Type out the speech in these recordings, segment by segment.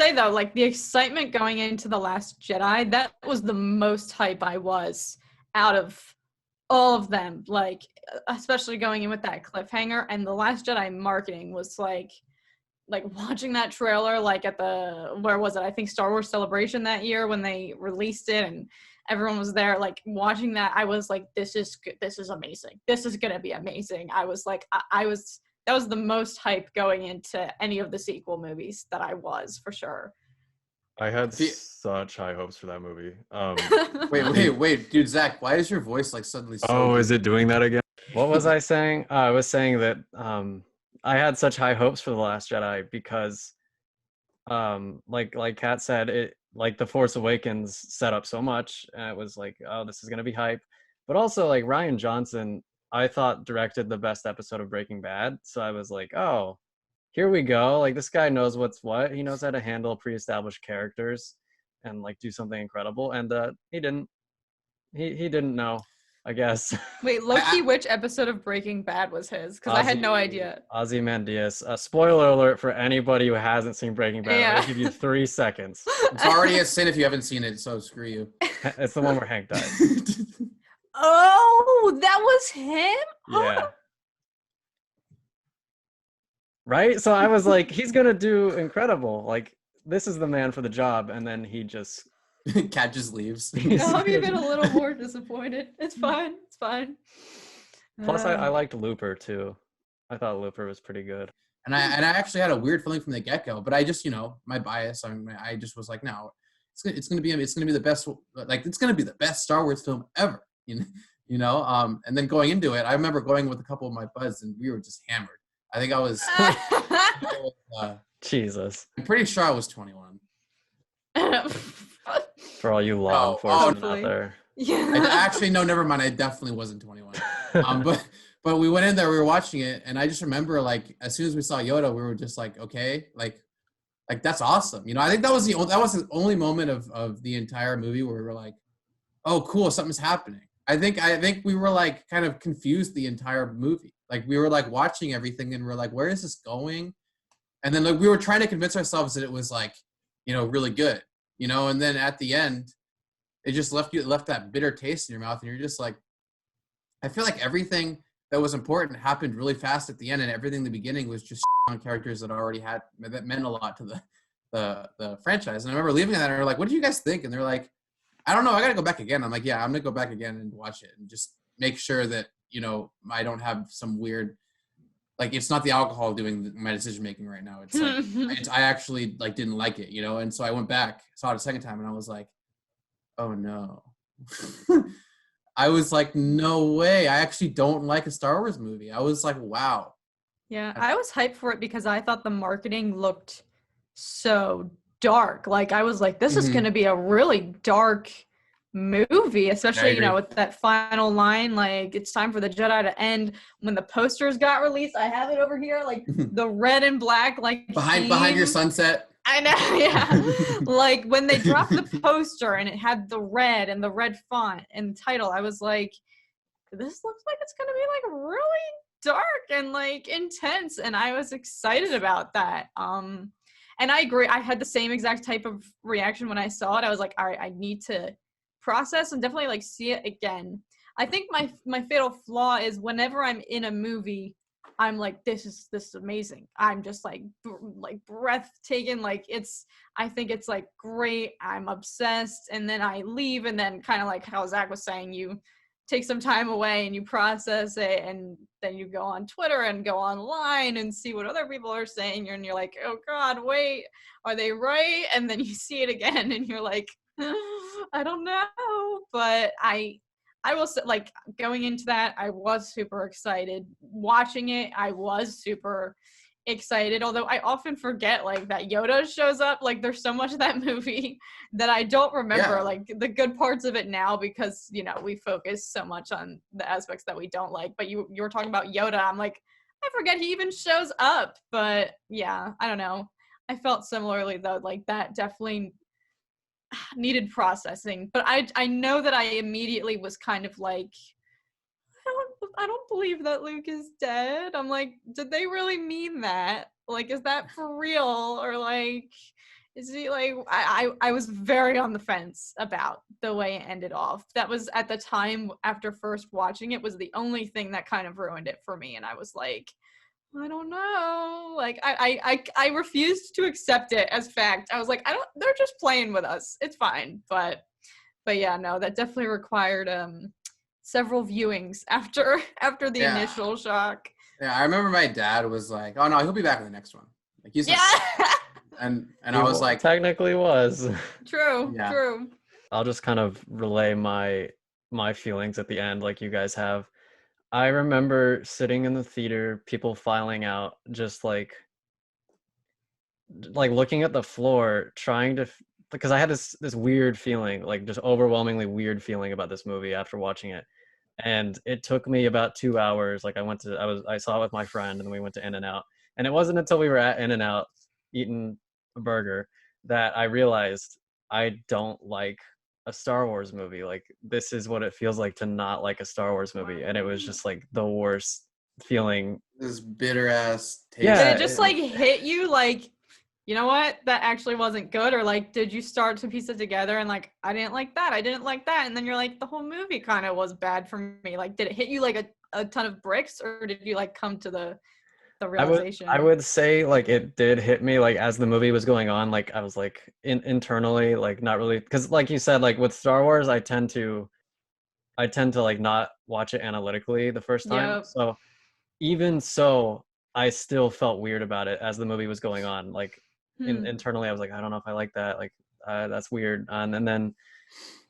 say though, like the excitement going into The Last Jedi, that was the most hype I was out of all of them, like especially going in with that cliffhanger. And The Last Jedi marketing was like watching that trailer, like at the, where was it? I think Star Wars Celebration that year when they released it and everyone was there, like watching that. I was like, this is amazing. This is going to be amazing. I was like, that was the most hype going into any of the sequel movies that I was, for sure. I had such high hopes for that movie. Wait, dude, Zach, why is your voice like suddenly so Oh, deep? is it doing that again? What was I saying? I was saying that I had such high hopes for The Last Jedi because like Kat said, it, like The Force Awakens set up so much, and it was like, oh, this is gonna be hype. But also, like, Rian Johnson, I thought directed the best episode of Breaking Bad, so I was like, oh, here we go. Like, this guy knows what's what. He knows how to handle pre-established characters and like do something incredible. And he didn't. He didn't know, I guess. Wait, low-key, which episode of Breaking Bad was his? Because I had no idea. Ozymandias. Spoiler alert for anybody who hasn't seen Breaking Bad. Yeah. I'll give you 3 seconds. It's already a sin if you haven't seen it, so screw you. It's the one where Hank dies. Oh, that was him? Yeah. Right? So I was like, he's going to do incredible. Like, this is the man for the job. And then he just... Cat just leaves. No, I'm even a little more disappointed. It's fine. It's fine. Plus, I liked Looper, too. I thought Looper was pretty good. And I actually had a weird feeling from the get-go, but I just, my bias, I just was like, no, it's gonna be the best, like, it's gonna be the best Star Wars film ever, and then going into it, I remember going with a couple of my buds and we were just hammered. I think I was Jesus. I'm pretty sure I was 21. For all you law enforcement out there. Yeah. Actually, no, never mind. I definitely wasn't 21. But we went in there, we were watching it, and I just remember, like, as soon as we saw Yoda, we were just like, okay, like that's awesome. I think that was the only moment of the entire movie where we were like, oh, cool, something's happening. I think we were like kind of confused the entire movie. Like, we were like watching everything and we're like, where is this going? And then, like, we were trying to convince ourselves that it was like, really good, and then at the end, it just left that bitter taste in your mouth, and you're just like, I feel like everything that was important happened really fast at the end, and everything in the beginning was just on characters that meant a lot to the franchise. And I remember leaving that and we were like, what do you guys think? And they're like, I don't know, I gotta go back again. I'm like, yeah, I'm gonna go back again and watch it and just make sure that I don't have some weird, like, it's not the alcohol doing my decision making right now. It's like I actually like didn't like it, and so I went back, saw it a second time, and I was like, oh no. I was like, no way. I actually don't like a Star Wars movie. I was like, wow. Yeah, I was hyped for it because I thought the marketing looked so dark. Like, I was like, this is going to be a really dark movie, especially, with that final line, like, it's time for the Jedi to end. When the posters got released, I have it over here, like, the red and black, like, behind your sunset. I know, yeah. Like, when they dropped the poster and it had the red and the red font and the title, I was like, this looks like it's going to be, like, really dark and, like, intense. And I was excited about that. And I agree. I had the same exact type of reaction when I saw it. I was like, all right, I need to process and definitely, like, see it again. I think my fatal flaw is whenever I'm in a movie, I'm like, this is amazing. I'm just like breathtaking. Like, I think it's like great. I'm obsessed. And then I leave, and then kind of like how Zach was saying, you take some time away and you process it, and then you go on Twitter and go online and see what other people are saying, and you're like, oh God, wait, are they right? And then you see it again and you're like, I don't know. But I will say, like, going into that, I was super excited. Watching it, I was super excited, although I often forget, like, that Yoda shows up. Like, there's so much of that movie that I don't remember, like, the good parts of it now, because, we focus so much on the aspects that we don't like. But you were talking about Yoda. I'm like, I forget he even shows up. But, yeah, I don't know. I felt similarly, though. Like, that definitely needed processing. But I know that I immediately was kind of like, I don't believe that Luke is dead. I'm like, did they really mean that? Like, is that for real? Or, like, Is he like I was very on the fence about the way it ended off. That was at the time after first watching it was the only thing that kind of ruined it for me. And I was like, I don't know. Like I refused to accept it as fact. I was like, they're just playing with us. It's fine. But yeah, no, that definitely required several viewings after the initial shock. Yeah, I remember my dad was like, "Oh no, he'll be back in the next one." Like he's and I was like, technically was. True. I'll just kind of relay my feelings at the end like you guys have. I remember sitting in the theater, people filing out, just like looking at the floor, trying to because I had this weird feeling, like just overwhelmingly weird feeling about this movie after watching it. And it took me about 2 hours. Like I saw it with my friend, and then we went to In-N-Out. And it wasn't until we were at In-N-Out eating a burger that I realized I don't like a Star Wars movie. Like, this is what it feels like to not like a Star Wars movie. And it was just like the worst feeling. This bitter ass taste. Yeah. Did it just like hit you like, you know what, that actually wasn't good? Or like, did you start to piece it together and like, I didn't like that, and then you're like, the whole movie kind of was bad for me? Like, did it hit you like a ton of bricks, or did you like come to the realization? I would say like it did hit me like as the movie was going on. Like I was like internally like not really, because like you said, like with Star Wars I tend to like not watch it analytically the first time. Yep. So even so I still felt weird about it as the movie was going on. Like internally I was like, I don't know if I like that, like that's weird.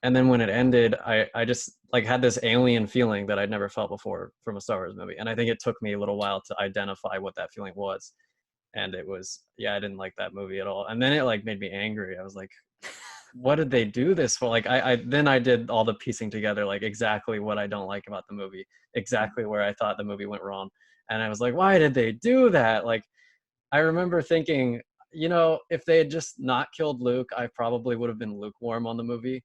And then when it ended, I just like had this alien feeling that I'd never felt before from a Star Wars movie. And I think it took me a little while to identify what that feeling was. And it was, I didn't like that movie at all. And then it like made me angry. I was like, what did they do this for? Like then I did all the piecing together, like exactly what I don't like about the movie, exactly where I thought the movie went wrong. And I was like, why did they do that? Like, I remember thinking, if they had just not killed Luke, I probably would have been lukewarm on the movie.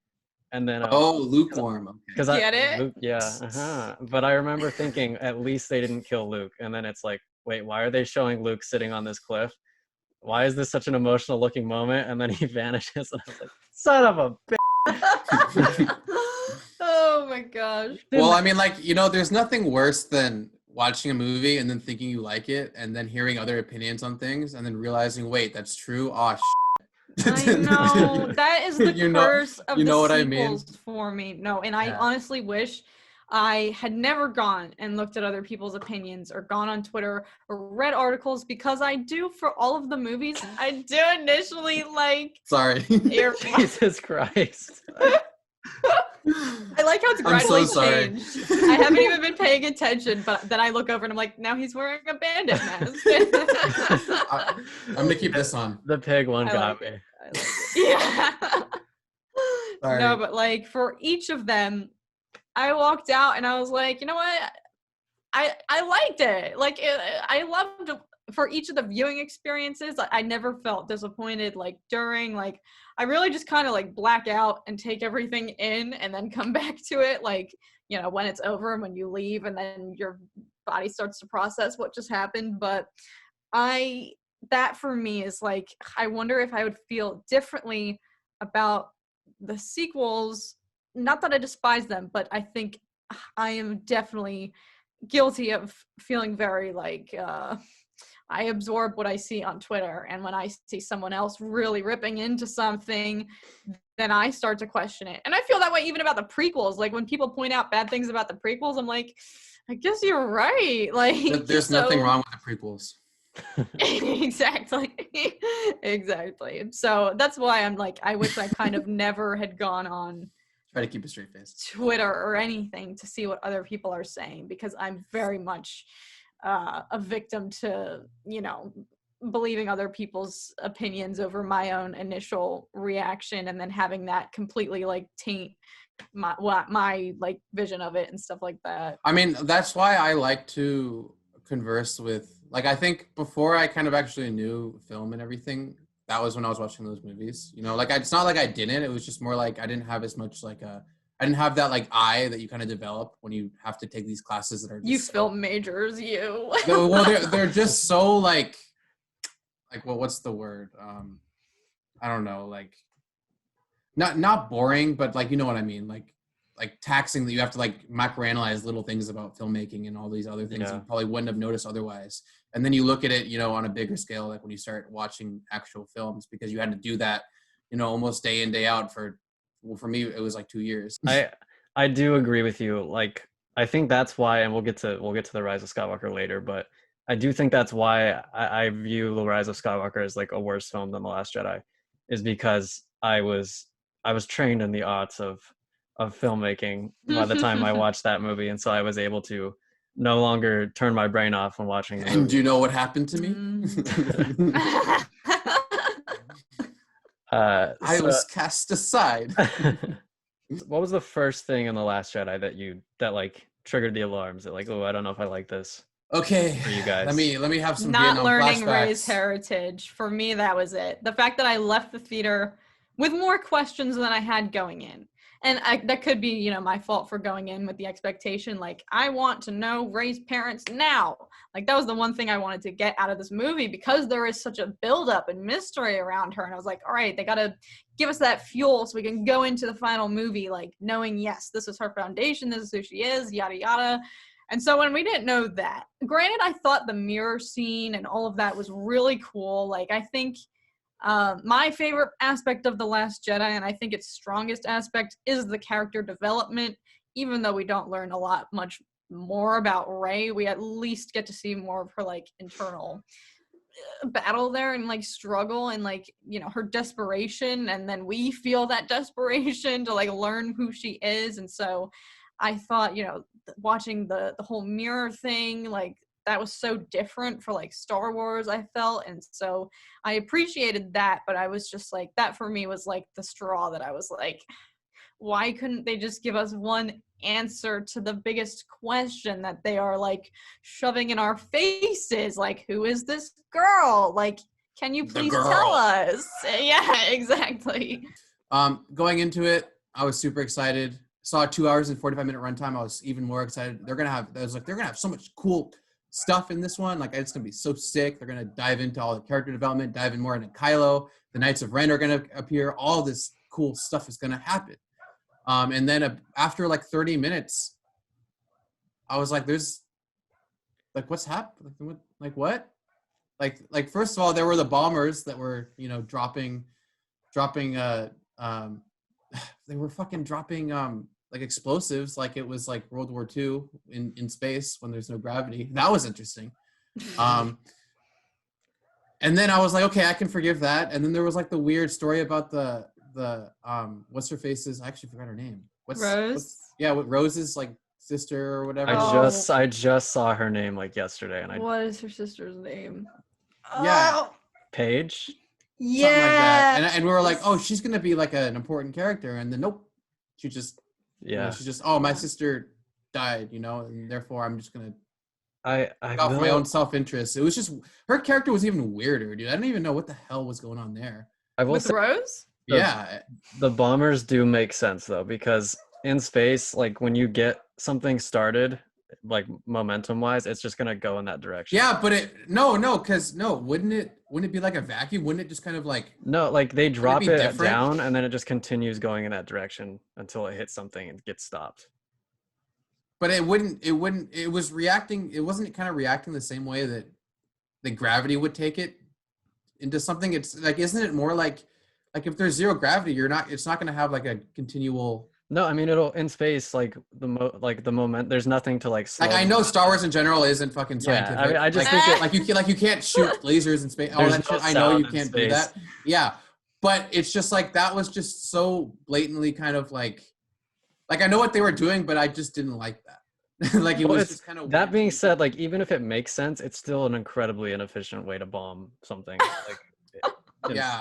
And then lukewarm. Because Get it? Luke, yeah. But I remember thinking, at least they didn't kill Luke. And then it's like, wait, why are they showing Luke sitting on this cliff? Why is this such an emotional looking moment? And then he vanishes, and I was like, son of a bitch. Oh my gosh. Well, I mean, like, there's nothing worse than watching a movie and then thinking you like it, and then hearing other opinions on things, and then realizing, wait, that's true. Oh, I know, that is the curse of the what sequels I mean? For me. No, and I honestly wish I had never gone and looked at other people's opinions or gone on Twitter or read articles, because I do, for all of the movies, I do initially like. Sorry. Jesus Christ. I like how it's gradually changed. I haven't even been paying attention, but then I look over and I'm like, now he's wearing a bandit mask. I'm gonna keep this on. The pig one got me. Yeah. Sorry. No, but like for each of them, I walked out and I was like, you know what? I liked it. Like I loved for each of the viewing experiences. I never felt disappointed like during, like I really just kind of like black out and take everything in and then come back to it, like, when it's over and when you leave, and then your body starts to process what just happened. But that for me is like, I wonder if I would feel differently about the sequels. Not that I despise them, but I think I am definitely guilty of feeling very like I absorb what I see on Twitter, and when I see someone else really ripping into something, then I start to question it. And I feel that way even about the prequels. Like when people point out bad things about the prequels, I'm like, I guess you're right. Like there's nothing wrong with the prequels. Exactly. So that's why I'm like, I wish I kind of never had gone on try to keep a straight face Twitter or anything to see what other people are saying, because I'm very much a victim to believing other people's opinions over my own initial reaction, and then having that completely like taint my like vision of it and stuff like that. I mean, that's why I like to converse with, like, I think before I kind of actually knew film and everything, that was when I was watching those movies. Like it's not like I didn't. It was just more like I didn't have as much like I didn't have that like eye that you kind of develop when you have to take these classes that are just film majors. Well, they're just so like what's the word? I don't know, like not boring, but like you know what I mean, like taxing that you have to like macroanalyze little things about filmmaking and all these other things you probably wouldn't have noticed otherwise. And then you look at it, you know, on a bigger scale, like when you start watching actual films, because you had to do that, you know, almost day in, day out for me, it was like 2 years. I do agree with you. Like, I think that's why, and we'll get to the Rise of Skywalker later, but I do think that's why I view The Rise of Skywalker as like a worse film than The Last Jedi, is because I was trained in the arts of filmmaking by the time I watched that movie, and so I was able to no longer turn my brain off when watching the movie. And do you know what happened to me? I was cast aside. What was the first thing in The Last Jedi that like triggered the alarms? That like, oh, I don't know if I like this. Okay, for you guys, let me have some not Vietnam learning flashbacks. Rey's heritage. For me, that was it. The fact that I left the theater with more questions than I had going in. And that could be, you know, my fault for going in with the expectation, like, I want to know Rey's parents now. Like, that was the one thing I wanted to get out of this movie, because there is such a buildup and mystery around her. And I was like, all right, they got to give us that fuel so we can go into the final movie, like, knowing, yes, this is her foundation, this is who she is, yada, yada. And so when we didn't know that, granted, I thought the mirror scene and all of that was really cool. Like, I think my favorite aspect of The Last Jedi, and I think its strongest aspect, is the character development. Even though we don't learn much more about Rey, we at least get to see more of her, like, internal battle there and, like, struggle and, like, you know, her desperation. And then we feel that desperation to, like, learn who she is. And so I thought, you know, watching the whole mirror thing, like, that was so different for, like, Star Wars, I felt. And so I appreciated that, but I was just like, that for me was like the straw that I was like, why couldn't they just give us one answer to the biggest question that they are, like, shoving in our faces? Like, who is this girl? Like, can you please tell us? Yeah, exactly. Going into it, I was super excited. Saw a 2 hours and 45-minute runtime. I was even more excited. They're gonna have so much cool stuff in this one. Like, it's gonna be so sick. They're gonna dive into all the character development, dive in more into Kylo. The Knights of Ren are gonna appear. All this cool stuff is gonna happen. And then after like 30 minutes, I was like, "There's, like, what's happening? Like what? Like first of all, there were the bombers that were, you know, dropping. They were fucking dropping like explosives, like it was like World War II in space when there's no gravity. That was interesting. And then I was like, okay, I can forgive that. And then there was like the weird story about the what's her face's, I actually forgot her name. Rose? What Rose's, like, sister or whatever. I just saw her name like yesterday, and what is her sister's name? Yeah. Paige. Yeah. Something like that. And we were like, oh, she's gonna be like an important character, and then nope, she just she's just, oh, my sister died, you know, and therefore I'm just gonna for my own self-interest. It was just, her character was even weirder, dude. I don't even know what the hell was going on there. With Rose? The bombers do make sense though, because in space, like, when you get something started, like, momentum wise, it's just gonna go in that direction. Yeah, but wouldn't it be like a vacuum? Wouldn't it just kind of like, no, like, they drop it down and then it just continues going in that direction until it hits something and gets stopped. But it was reacting, it wasn't kind of reacting the same way that the gravity would take it into something. It's like, isn't it more like if there's zero gravity, it's not going to have like a continual. No, I mean, it'll, in space, like, the moment, there's nothing to, like, slow. Like, I know Star Wars in general isn't fucking scientific. Yeah, I mean, I just think you can't shoot lasers in space. All that shit. I know you can't do that. Yeah, but it's just like, that was just so blatantly kind of like I know what they were doing, but I just didn't like that. Like, it was just kind of. That being said, like, even if it makes sense, it's still an incredibly inefficient way to bomb something. Like,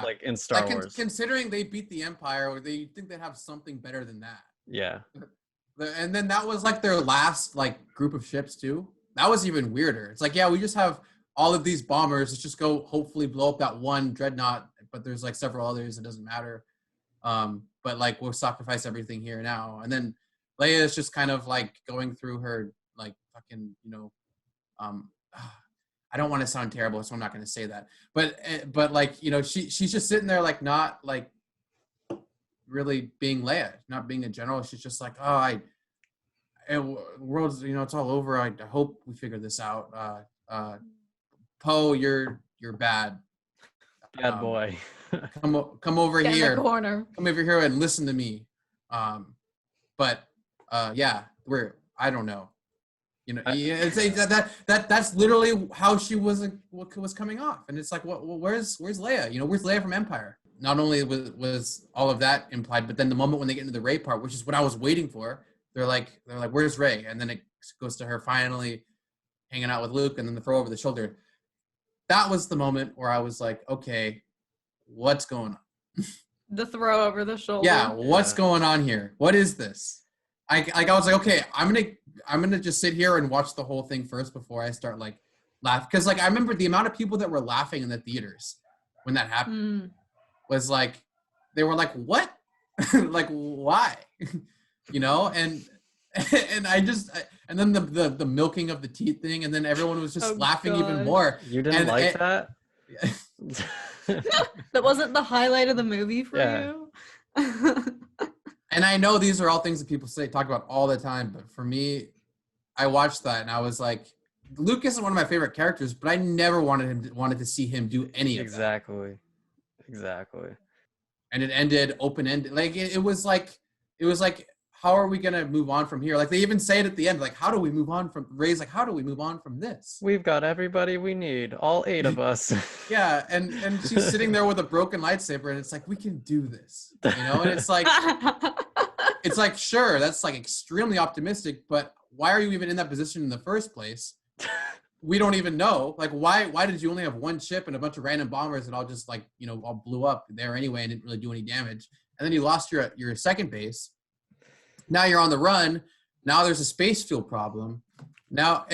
like in Star Wars. Considering they beat the Empire, they think they'd have something better than that. Yeah. And then that was like their last, like, group of ships too. That was even weirder. It's like, yeah, we just have all of these bombers. Let's just go hopefully blow up that one dreadnought, but there's like several others. It doesn't matter. But like, we'll sacrifice everything here now. And then Leia is just kind of like going through her, like, fucking, you know, I don't want to sound terrible, so I'm not going to say that. But like, you know, she's just sitting there like not like really being Leia, not being a general. She's just like, oh, world's, you know, it's all over. I hope we figure this out. Poe, you're bad. Bad boy. Come over Get here. in the corner. Come over here and listen to me. But yeah, I don't know. You know, that's literally how she was coming off, and it's like, where's Leia? You know, where's Leia from Empire? Not only was all of that implied, but then the moment when they get into the Rey part, which is what I was waiting for, they're like, where's Rey? And then it goes to her finally hanging out with Luke, and then the throw over the shoulder. That was the moment where I was like, okay, what's going on? The throw over the shoulder. Yeah, what's going on here? What is this? I was like, okay, I'm gonna just sit here and watch the whole thing first before I start like laughing, because like I remember the amount of people that were laughing in the theaters when that happened was like, they were like, what? Like, why? You know, and and then the milking of the teeth thing, and then everyone was just laughing even more. You didn't that? That wasn't the highlight of the movie for you? And I know these are all things that people talk about all the time, but for me, I watched that and I was like, Luke isn't one of my favorite characters, but I never wanted to see him do any of that. Exactly. And it ended open-ended. Like it was like, how are we gonna move on from here? Like they even say it at the end, like, how do we move on from Rey's? Like, how do we move on from this? We've got everybody we need, all 8 of us. Yeah, and she's sitting there with a broken lightsaber, and it's like, we can do this, you know. And it's like, sure, that's like extremely optimistic, but why are you even in that position in the first place? We don't even know. Like, why did you only have one ship and a bunch of random bombers that all just like, you know, all blew up there anyway and didn't really do any damage? And then you lost your second base. Now you're on the run. Now there's a space fuel problem. Now,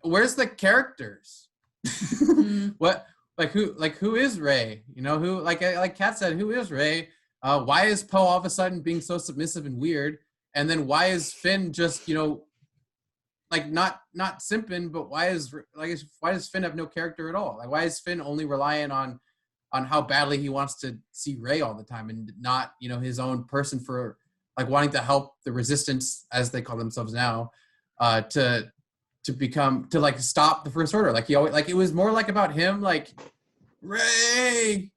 where's the characters? What, who is Rey? You know, who, like Kat said, who is Rey? Why is Poe all of a sudden being so submissive and weird? And then why is Finn just, you know, like not simping, but why does Finn have no character at all? Like, why is Finn only relying on how badly he wants to see Rey all the time and not, you know, his own person for like wanting to help the resistance, as they call themselves now, to like stop the First Order. Like he always, like it was more like about him, like Rey.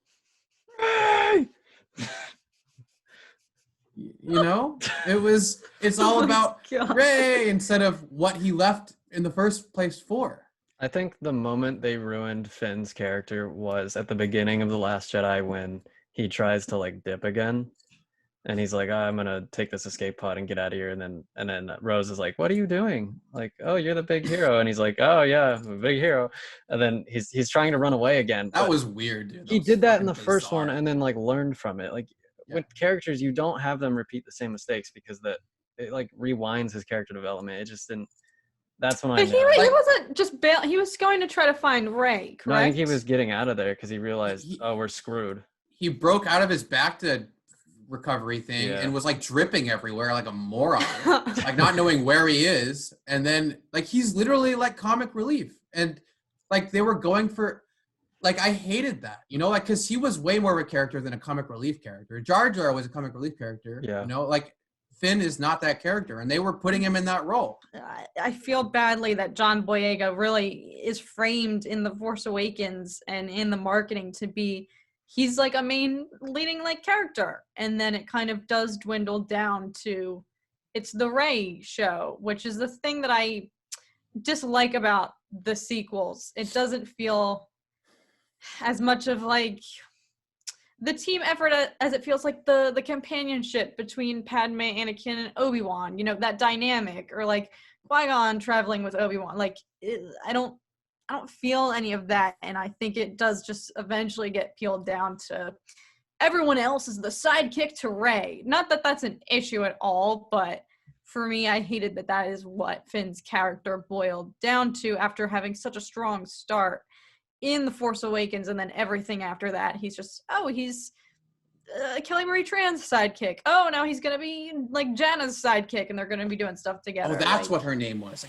You know, it's all about Rey instead of what he left in the first place for. I think the moment they ruined Finn's character was at the beginning of The Last Jedi, when he tries to like dip again. And he's like, I'm gonna take this escape pod and get out of here. And then Rose is like, what are you doing? Like, oh, you're the big hero. And he's like, oh yeah, I'm a big hero. And then he's trying to run away again. That was weird, dude. He did that in the first one and then like learned from it. Like with characters, you don't have them repeat the same mistakes, because it like rewinds his character development. It just didn't. That's when But he wasn't just he was going to try to find Rey, correct? No, I think he was getting out of there because he realized, oh, we're screwed. He broke out of his back to recovery thing and was like dripping everywhere like a moron, like not knowing where he is. And then like he's literally like comic relief, and like they were going for, like, I hated that, you know, like, because he was way more of a character than a comic relief character. Jar Jar was a comic relief character, you know, like Finn is not that character, and they were putting him in that role. I feel badly that John Boyega really is framed in The Force Awakens and in the marketing to be, he's like a main leading like character, and then it kind of does dwindle down to it's the Rey show, which is the thing that I dislike about the sequels. It doesn't feel as much of like the team effort as it feels like the companionship between Padme, Anakin, and Obi-Wan, you know, that dynamic, or like Qui-Gon traveling with Obi-Wan. Like I don't feel any of that, and I think it does just eventually get peeled down to everyone else is the sidekick to Rey. Not that that's an issue at all, but for me, I hated that is what Finn's character boiled down to after having such a strong start in The Force Awakens, and then everything after that, he's just, he's Kelly Marie Tran's sidekick. Oh, now he's going to be like Janna's sidekick, and they're going to be doing stuff together. Oh, that's like, what her name was.